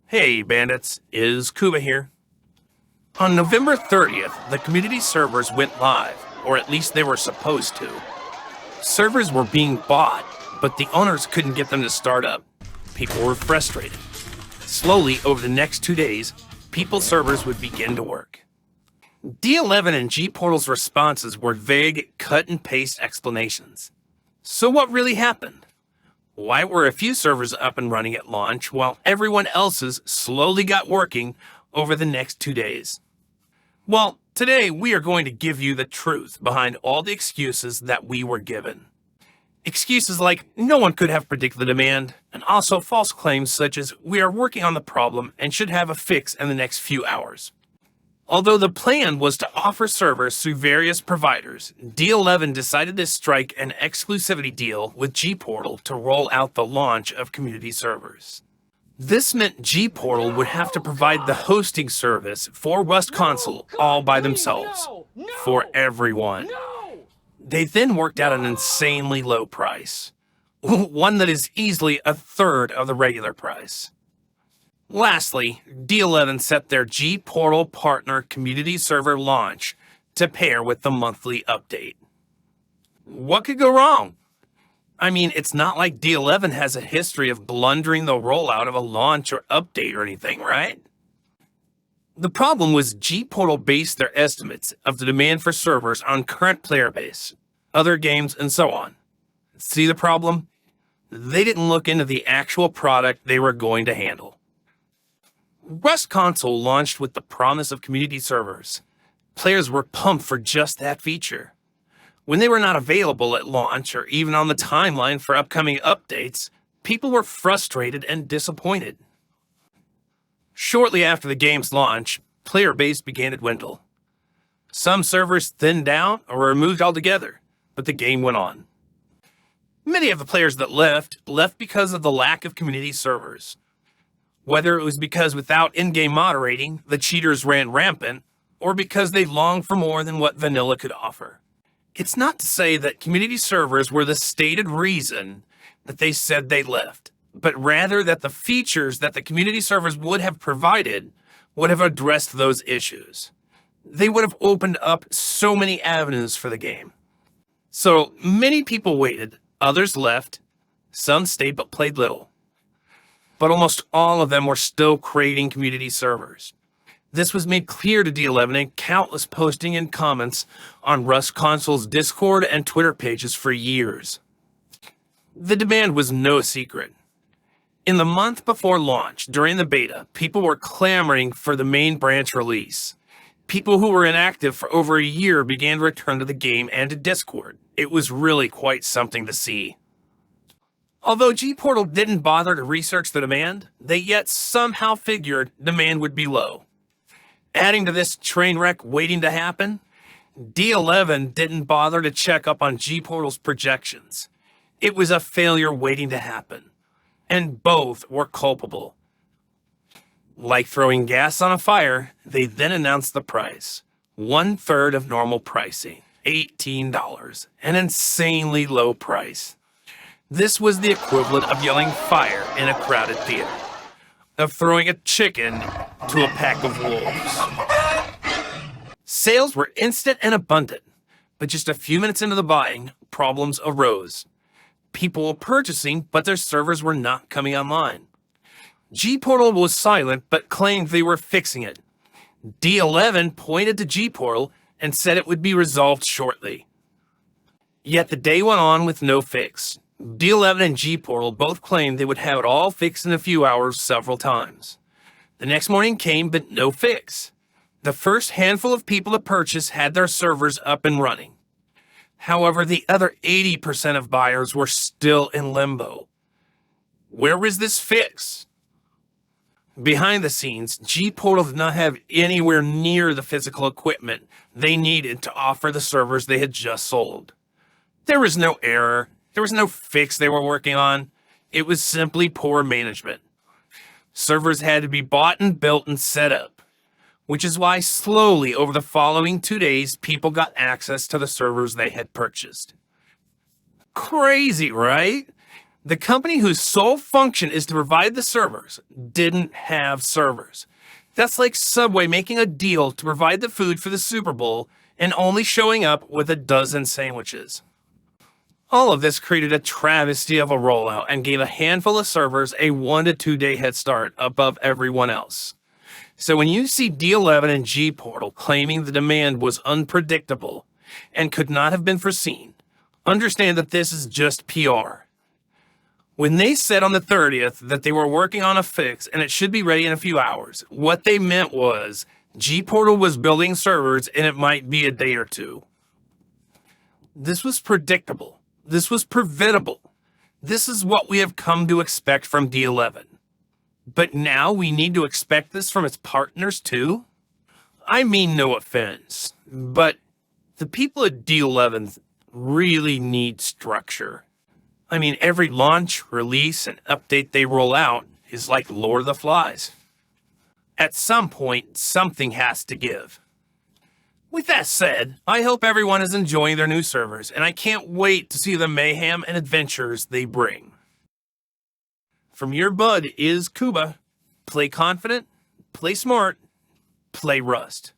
Hey bandits, is Kuba here. On November 30th, the community servers went live, or at least they were supposed to. Servers were being bought, but the owners couldn't get them to start up. People were frustrated. Slowly, over the next 2 days, people's servers would begin to work. D11 and G-Portal's responses were vague, cut-and-paste explanations. So what really happened? Why were a few servers up and running at launch while everyone else's slowly got working over the next 2 days? Well, today we are going to give you the truth behind all the excuses that we were given. Excuses like no one could have predicted the demand, and also false claims such as we are working on the problem and should have a fix in the next few hours. Although the plan was to offer servers through various providers, D11 decided to strike an exclusivity deal with G-Portal to roll out the launch of community servers. This meant G-Portal would have to provide the hosting service for Rust Console all by themselves, for everyone. They then worked out an insanely low price, one that is easily a third of the regular price. Lastly, D11 set their G-Portal partner community server launch to pair with the monthly update. What could go wrong? I mean, it's not like D11 has a history of blundering the rollout of a launch or update or anything, right? The problem was G-Portal based their estimates of the demand for servers on current player base, other games, and so on. See the problem? They didn't look into the actual product they were going to handle. Rust Console launched with the promise of community servers. Players were pumped for just that feature. When they were not available at launch or even on the timeline for upcoming updates, people were frustrated and disappointed. Shortly after the game's launch, player base began to dwindle. Some servers thinned out or were removed altogether, but the game went on. Many of the players that left because of the lack of community servers. Whether it was because without in-game moderating, the cheaters ran rampant, or because they longed for more than what vanilla could offer. It's not to say that community servers were the stated reason that they said they left, but rather that the features that the community servers would have provided would have addressed those issues. They would have opened up so many avenues for the game. So many people waited, others left, some stayed but played little. But almost all of them were still creating community servers. This was made clear to D11 in countless posting and comments on Rust Console's Discord and Twitter pages for years. The demand was no secret. In the month before launch, during the beta, people were clamoring for the main branch release. People who were inactive for over a year began to return to the game and to Discord. It was really quite something to see. Although G-Portal didn't bother to research the demand, they yet somehow figured demand would be low. Adding to this train wreck waiting to happen, D11 didn't bother to check up on G-Portal's projections. It was a failure waiting to happen, and both were culpable. Like throwing gas on a fire, they then announced the price, 1/3 of normal pricing, $18, an insanely low price. This was the equivalent of yelling fire in a crowded theater, of throwing a chicken to a pack of wolves. Sales were instant and abundant, but just a few minutes into the buying, problems arose. People were purchasing, but their servers were not coming online. G-Portal was silent, but claimed they were fixing it. D11 pointed to G-Portal and said it would be resolved shortly. Yet the day went on with no fix. D11 and G-Portal both claimed they would have it all fixed in a few hours several times. The next morning came, but no fix. The first handful of people to purchase had their servers up and running. However, the other 80% of buyers were still in limbo. Where was this fix? Behind the scenes, G-Portal did not have anywhere near the physical equipment they needed to offer the servers they had just sold. There was no error. There was no fix they were working on. It was simply poor management. Servers had to be bought and built and set up, which is why slowly over the following 2 days, people got access to the servers they had purchased. Crazy, right? The company whose sole function is to provide the servers didn't have servers. That's like Subway making a deal to provide the food for the Super Bowl and only showing up with a dozen sandwiches. All of this created a travesty of a rollout and gave a handful of servers a 1 to 2 day head start above everyone else. So when you see D11 and G-Portal claiming the demand was unpredictable and could not have been foreseen, understand that this is just PR. When they said on the 30th that they were working on a fix and it should be ready in a few hours, what they meant was G-Portal was building servers and it might be a day or two. This was predictable. This was preventable. This is what we have come to expect from D11. But now we need to expect this from its partners too? I mean no offense, but the people at D11 really need structure. I mean, every launch, release, and update they roll out is like Lord of the Flies. At some point, something has to give. With that said, I hope everyone is enjoying their new servers, and I can't wait to see the mayhem and adventures they bring. From your bud is Kuba. Play confident, play smart, play Rust.